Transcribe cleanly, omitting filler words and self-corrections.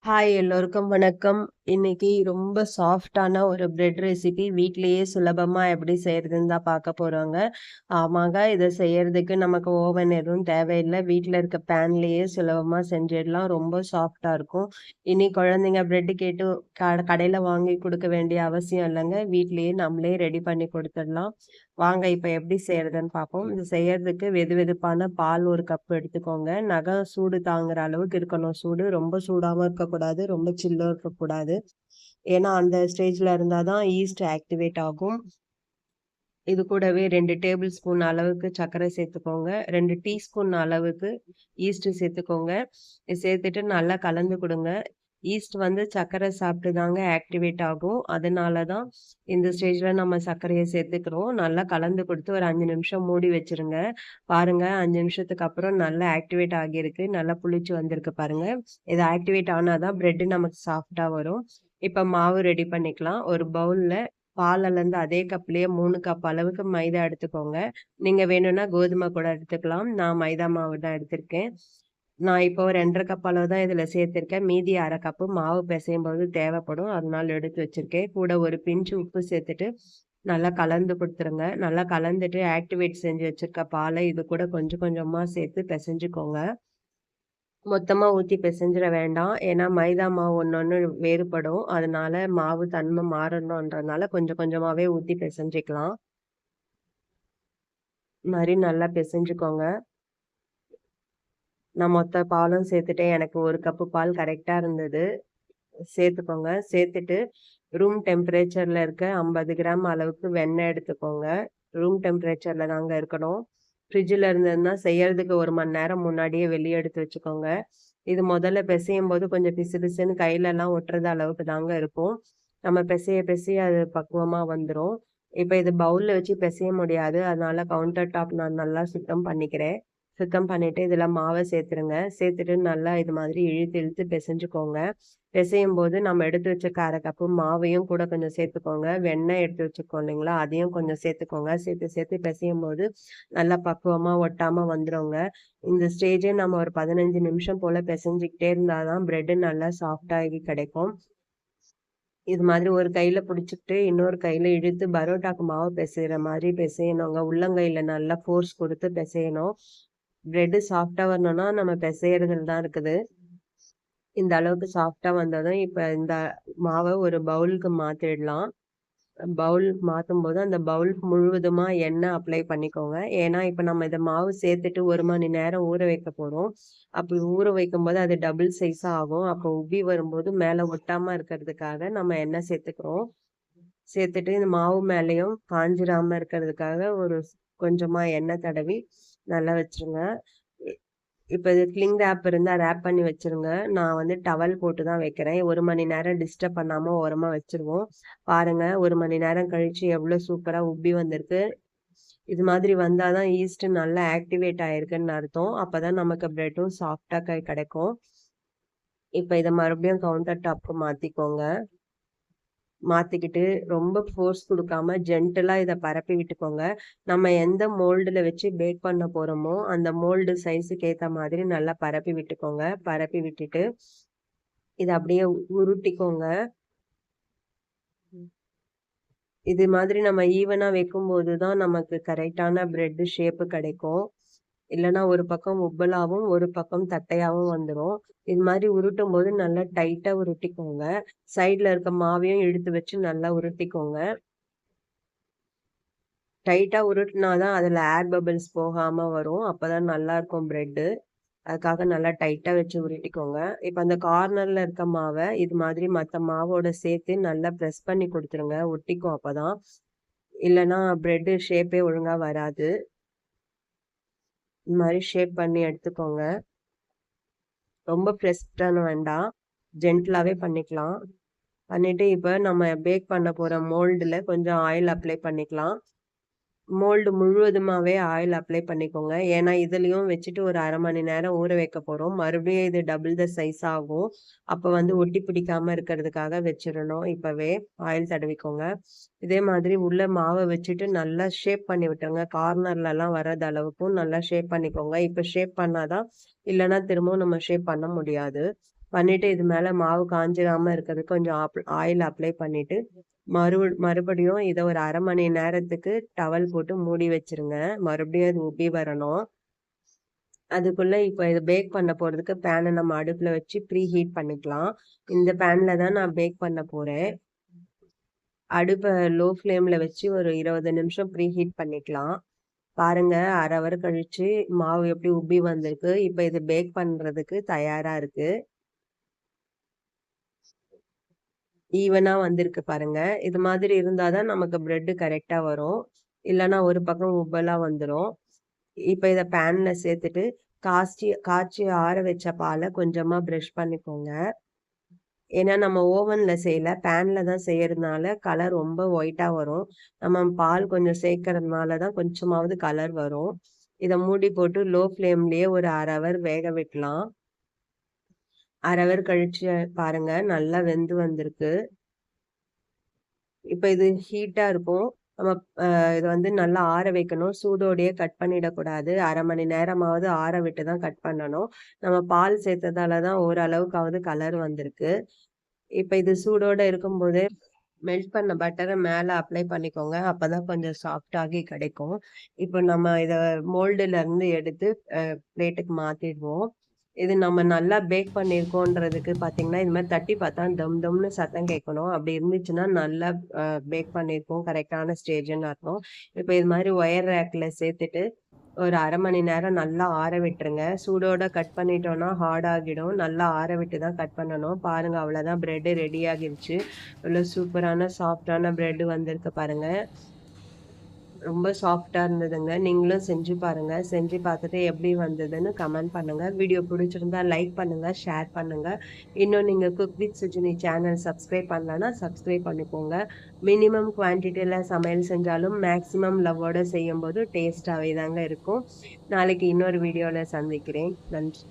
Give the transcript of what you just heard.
Hi எல்லோருக்கும் வணக்கம். இன்னைக்கு ரொம்ப சாஃப்ட்டான ஒரு பிரெட் ரெசிபி வீட்லயே சுலபமா எப்படி செய்றதுன்னு தான் பார்க்க போறோங்க. ஆமாங்க, இத செய்யறதுக்கு நமக்கு ஓவன் எதுவும் தேவையில்ல. வீட்ல இருக்க பேன்லயே சுலபமா செஞ்சிடலாம். ரொம்ப சாஃப்ட்டா இருக்கும். இனி குழந்தைங்க பிரெட் கேட்டு கடையில வாங்கி குடுக்க வேண்டிய அவசியம் இல்லங்க. வீட்லயே நம்மளே ரெடி பண்ணி குடுத்துடலாம். வாங்க இப்ப எப்படி செய்றதுன்னு பார்ப்போம். இது செய்யறதுக்கு வெதுவெதுப்பான பால் 1 கப் எடுத்துக்கோங்க. நகம் சூடு தாங்குற அளவுக்கு இருக்கணும் சூடு. ரொம்ப சூடாவும் இருக்கக்கூடாது. ரொம்ப சில்லும் இருக்கக்கூடாது. ஏன்னா அந்த ஸ்டேஜ்ல இருந்தா தான் ஈஸ்ட் ஆக்டிவேட் ஆகும். இது கூடவே 2 டேபிள் ஸ்பூன் அளவுக்கு சர்க்கரை சேர்த்துக்கோங்க. 2 டீஸ்பூன் அளவுக்கு ஈஸ்ட் சேர்த்துக்கோங்க. சேர்த்துட்டு நல்லா கலந்து குடுங்க. ஈஸ்ட் வந்து சர்க்கரை சாப்பிட்டு தாங்க ஆக்டிவேட் ஆகும். அதனால தான் இந்த ஸ்டேஜ்ல நம்ம சர்க்கரைய சேர்த்துக்கிறோம். நல்லா கலந்து குடுத்து ஒரு 5 நிமிஷம் மூடி வச்சுருங்க. பாருங்க 5 நிமிஷத்துக்கு அப்புறம் நல்லா ஆக்டிவேட் ஆகியிருக்கு. நல்லா புளிச்சு வந்திருக்கு பாருங்க. இது ஆக்டிவேட் ஆனா தான் பிரெட் நமக்கு சாஃப்ட்டா வரும். இப்ப மாவு ரெடி பண்ணிக்கலாம். ஒரு பவுல்ல பால் அளந்து அதே கப்லயே 3 கப் அளவுக்கு மைதா எடுத்துக்கோங்க. நீங்க வேணும்னா கோதுமை கூட எடுத்துக்கலாம். நான் மைதா மாவு தான் எடுத்திருக்கேன். நான் இப்போ ஒரு 2 1/2 கப் அளவு தான் இதுல சேர்த்திருக்கேன். மீதி 1/2 கப்பு மாவு பிசையும்போது தேவைப்படும். அதனால எடுத்து வச்சிருக்கேன். கூட ஒரு பிஞ்ச் உப்பு சேர்த்துட்டு நல்லா கலந்து குடுத்துருங்க. நல்லா கலந்துட்டு ஆக்டிவேட் செஞ்சு வச்சிருக்க பால இது கூட கொஞ்சம் கொஞ்சமா சேர்த்து பெசஞ்சுக்கோங்க. மொத்தமா ஊத்தி பெசஞ்சிட வேண்டாம். ஏன்னா மைதா மாவு ஒண்ணொண்ணு வேறுபடும். அதனால மாவு தன்மை மாறணுன்றனால கொஞ்சம் கொஞ்சமாவே ஊத்தி பெசஞ்சுக்கலாம். இது மாரி நல்லா பெசஞ்சுக்கோங்க. நான் மொத்த பாலும் சேர்த்துட்டேன். எனக்கு 1 கப்பு பால் கரெக்ட்டா இருந்தது. சேர்த்துக்கோங்க. சேர்த்துட்டு ரூம் டெம்பரேச்சர்ல இருக்க 50 கிராம் அளவுக்கு வெண்ணெய் எடுத்துக்கோங்க. ரூம் டெம்பரேச்சர்ல தாங்க இருக்கணும். ஃப்ரிட்ஜ்ல இருந்ததுன்னா செய்யறதுக்கு 1 மணி நேரம் முன்னாடியே வெளிய எடுத்து வச்சுக்கோங்க. இது முதல்ல பெசையும்போது கொஞ்சம் பிசு பிசுன்னு கையிலலாம் ஒட்டுறது அளவுக்கு தாங்க இருக்கும். நம்ம பெசைய பெசைய அது பக்குவமா வந்துரும். இப்ப இது பவுல்ல வச்சு பெசைய முடியாது. அதனால கவுண்டர் டாப் நான் நல்லா சுத்தம் பண்ணிக்கிறேன். சுத்தம் பண்ணிட்டு இதுல மாவ சேர்த்துருங்க. சேர்த்துட்டு நல்லா இது மாதிரி இழுத்து இழுத்து பெசஞ்சுக்கோங்க. பெசையும்போது நம்ம எடுத்து வச்சிருக்க 1/2 கப்பு மாவையும் கூட கொஞ்சம் சேர்த்துக்கோங்க. வெண்ணெய் எடுத்து வச்சிருக்கோம் இல்லைங்களா? அதையும் கொஞ்சம் சேர்த்துக்கோங்க. சேர்த்து சேர்த்து பெசையும்போது நல்லா பக்குவமா ஒட்டாம வந்துருங்க. இந்த ஸ்டேஜே நம்ம ஒரு 15 நிமிஷம் போல பெசஞ்சுக்கிட்டே இருந்தா தான் பிரெட் நல்லா சாஃப்ட் ஆகி கிடைக்கும். இது மாதிரி ஒரு கையில புடிச்சுக்கிட்டு, இன்னொரு கையில இழுத்து பரோட்டாக்கு மாவு பெசையிற மாரி பெசையணுங்க. உள்ளங்கையில நல்லா ஃபோர்ஸ் குடுத்து பெசையணும். பிரெட் சாஃப்ட்டா வரணும்னா, நம்ம பெசையறதுல தான் இருக்குது. இந்த அளவுக்கு சாஃப்ட்டா வந்ததும், இப்ப இந்த மாவ ஒரு பவுலுக்கு மாத்திடலாம். பவுல் மாத்தும்போது, அந்த பவுல் முழுவதுமா எண்ணெய் அப்ளை பண்ணிக்கோங்க. ஏன்னா, இப்ப நம்ம இத மாவு சேர்த்துட்டு 1 மணி நேரம் ஊற வைக்க போறோம். அப்படி ஊற வைக்கும்போது அது டபுள் சைஸா ஆகும். அப்போ உப்பி வரும்போது மேல ஒட்டாம இருக்கிறதுக்காக நம்ம எண்ணெய் சேர்த்துக்கிறோம். சேர்த்துட்டு இந்த மாவு மேலயும் காஞ்சிராம இருக்கிறதுக்காக ஒரு கொஞ்சமா எண்ணெய் தடவி நல்லா வச்சுருங்க. இ இப்ப இது கிளிங் ராப் இருந்தா ராப் பண்ணி வச்சுருங்க. நான் வந்து டவல் போட்டு தான் வைக்கிறேன். 1 மணி நேரம் டிஸ்டர்ப் பண்ணாம ஓரமா வச்சுருவோம். பாருங்க 1 மணி நேரம் கழிச்சு எவ்ளோ சூப்பரா உப்பி வந்திருக்கு. இது மாதிரி வந்தா தான் ஈஸ்ட் நல்லா ஆக்டிவேட் ஆயிருக்குன்னு அர்த்தம். அப்பதான் நமக்கு பிரெட்டும் சாஃப்ட்டா கிடைக்கும். இப்ப இத மறுபடியும் கவுண்டர் டாப்க்கு மாத்திக்கோங்க. மாத்திக்கிட்டு ரொம்ப ஃபோர்ஸ் குடுக்காம ஜென்டிலா இத பரப்பி விட்டுக்கோங்க. நம்ம எந்த மோல்டுல வச்சு பேக் பண்ண போறோமோ, அந்த மோல்டு சைஸுக்கு ஏத்த மாதிரி நல்லா பரப்பி விட்டுக்கோங்க. பரப்பி விட்டுட்டு, இத அப்படியே உருட்டிக்கோங்க. இது மாதிரி நம்ம ஈவனா வைக்கும்போது தான் நமக்கு கரெக்ட்டான பிரெட் ஷேப் கிடைக்கும். இல்லன்னா ஒரு பக்கம் உப்பலாவும், ஒரு பக்கம் தட்டையாவும் வந்துரும். இது மாரி உருட்டும்போது நல்லா டைட்டா உருட்டிக்கோங்க. சைடுல இருக்க மாவையும் இழுத்து வச்சு நல்லா உருட்டிக்கோங்க. டைட்டா உருட்டுனா தான் அதுல ஏர் பபிள்ஸ் போகாம வரும். அப்பதான் நல்லாருக்கும் பிரெட்டு. அதுக்காக நல்லா டைட்டா வச்சு உருட்டிக்கோங்க. இப்ப அந்த கார்னர்ல இருக்க மாவ இது மாதிரி மத்த மாவோட சேர்த்து நல்லா பிரஸ் பண்ணி குடுத்துருங்க. ஒட்டிக்கும் அப்பதான். இல்லன்னா பிரெட் ஷேப்பே ஒழுங்கா வராது. இந்த மாரி ஷேப் பண்ணி எடுத்துக்கோங்க. ரொம்ப பிரஸ் பண்ண வேண்டாம். ஜென்டிலாவே பண்ணிக்கலாம். பண்ணிட்டு இப்ப நம்ம பேக் பண்ண போற மோல்டுல கொஞ்சம் ஆயில் அப்ளை பண்ணிக்கலாம். மோல்டு முழுவதுமாவே ஆயில் அப்ளை பண்ணிக்கோங்க. ஏன்னா, இதுலயும் வச்சுட்டு ஒரு 1/2 மணி நேரம் ஊற வைக்க போறோம். மறுபடியும் இது டபுள் த சைஸ் ஆகும். அப்ப வந்து ஒட்டி பிடிக்காம இருக்கிறதுக்காக வச்சிரணும் இப்பவே. ஆயில் தடவிக்கோங்க. இதே மாதிரி உள்ள மாவ வச்சுட்டு நல்லா ஷேப் பண்ணி விட்டுருங்க. கார்னர்லலாம் வராத அளவுக்கும் நல்லா ஷேப் பண்ணிக்கோங்க. இப்ப ஷேப் பண்ணா தான் இல்லன்னா திரும்பவும் நம்ம ஷேப் பண்ண முடியாது. பண்ணிட்டு இது மேல மாவு காஞ்சிராம இருக்கிறதுக்கு கொஞ்சம் ஆயில் அப்ளை பண்ணிட்டு மறுபடியும் இதை ஒரு 1/2 மணி நேரத்துக்கு டவல் போட்டு மூடி வச்சிருங்க. மறுபடியும் அது உப்பி வரணும். அதுக்குள்ள இப்போ இதை பேக் பண்ண போறதுக்கு பேனை நம்ம அடுப்புல வச்சு ப்ரீ ஹீட் பண்ணிக்கலாம். இந்த பேன்ல தான் நான் பேக் பண்ண போறேன். அடுப்பை லோ ஃப்ளேம்ல வச்சு ஒரு 20 நிமிஷம் ப்ரீ ஹீட் பண்ணிக்கலாம். பாருங்க 1/2 ஹவர் கழிச்சு மாவு எப்படி உப்பி வந்திருக்கு. இப்போ இது பேக் பண்றதுக்கு தயாரா இருக்கு. ஈவனா வந்திருக்கு பாருங்க. இது மாதிரி இருந்தாதான் நமக்கு பிரெட் கரெக்டா வரும். இல்லைன்னா ஒரு பக்கம் உப்பலா வந்துடும். இப்போ இதை பேன்ல சேர்த்துட்டு காய்ச்சி ஆற வச்ச பாலை கொஞ்சமா ப்ரஷ் பண்ணிக்கோங்க. ஏன்னா நம்ம ஓவன்ல செய்யல, பேன்ல தான் செய்யறதுனால கலர் ரொம்ப ஒயிட்டா வரும். நம்ம பால் கொஞ்சம் சேர்க்கறதுனால தான் கொஞ்சமாவது கலர் வரும். இதை மூடி போட்டு லோ ஃப்ளேம்லயே ஒரு 1/2 ஹவர் வேக விடலாம். 1/2 ஹவர் கழிச்சு பாருங்க நல்லா வெந்து வந்திருக்கு. இப்போ இது ஹீட்டா இருக்கும். நம்ம இதை வந்து நல்லா ஆற வைக்கணும். சூடோடையே கட் பண்ணிடக்கூடாது. 1/2 மணி நேரமாவது ஆற விட்டு தான் கட் பண்ணணும். நம்ம பால் சேர்த்ததால தான் ஓரளவுக்காவது கலர் வந்திருக்கு. இப்போ இது சூடோட இருக்கும்போதே மெல்ட் பண்ண பட்டரை மேலே அப்ளை பண்ணிக்கோங்க. அப்பதான் கொஞ்சம் சாஃப்ட் ஆகி கிடைக்கும். இப்போ நம்ம இதை மோல்டுல இருந்து எடுத்து பிளேட்டுக்கு மாத்திடுவோம். இது நம்ம நல்லா பேக் பண்ணியிருக்கோன்றதுக்கு பார்த்தீங்கன்னா, இது மாதிரி தட்டி பார்த்தா தம் தம்னு சத்தம் கேட்கணும். அப்படி இருந்துச்சுன்னா நல்லா பேக் பண்ணியிருக்கோம், கரெக்டான ஸ்டேஜ்ன்னு அர்த்தம். இப்போ இது மாதிரி ஒயர் ரேக்ல சேர்த்துட்டு ஒரு 1/2 மணி நேரம் நல்லா ஆற விட்டுருங்க. சூடோட கட் பண்ணிட்டோம்னா ஹார்ட் ஆகிடும். நல்லா ஆற விட்டு தான் கட் பண்ணணும். பாருங்க அவ்வளோதான், பிரெட் ரெடி ஆகிடுச்சு. இவ்வளோ சூப்பரான சாஃப்டான பிரெட் வந்திருக்கு பாருங்க. ரொம்ப சாஃப்டா இருந்ததுங்க. நீங்களும் செஞ்சு பாருங்க. செஞ்சு பார்த்துட்டு எப்படி வந்ததுன்னு கமெண்ட் பண்ணுங்க. வீடியோ பிடிச்சிருந்தா லைக் பண்ணுங்க, ஷேர் பண்ணுங்க. இன்னும் நீங்க cook with Sujini channel subscribe பண்ணலன்னா சப்ஸ்கிரைப் பண்ணிக்கோங்க. மினிமம் குவான்டிட்டியில சமையல் செஞ்சாலும் மேக்ஸிமம் லவ்வோட செய்யும்போது டேஸ்டாவே தாங்க இருக்கும். நாளைக்கு இன்னொரு வீடியோல சந்திக்கிறேன். நன்றி.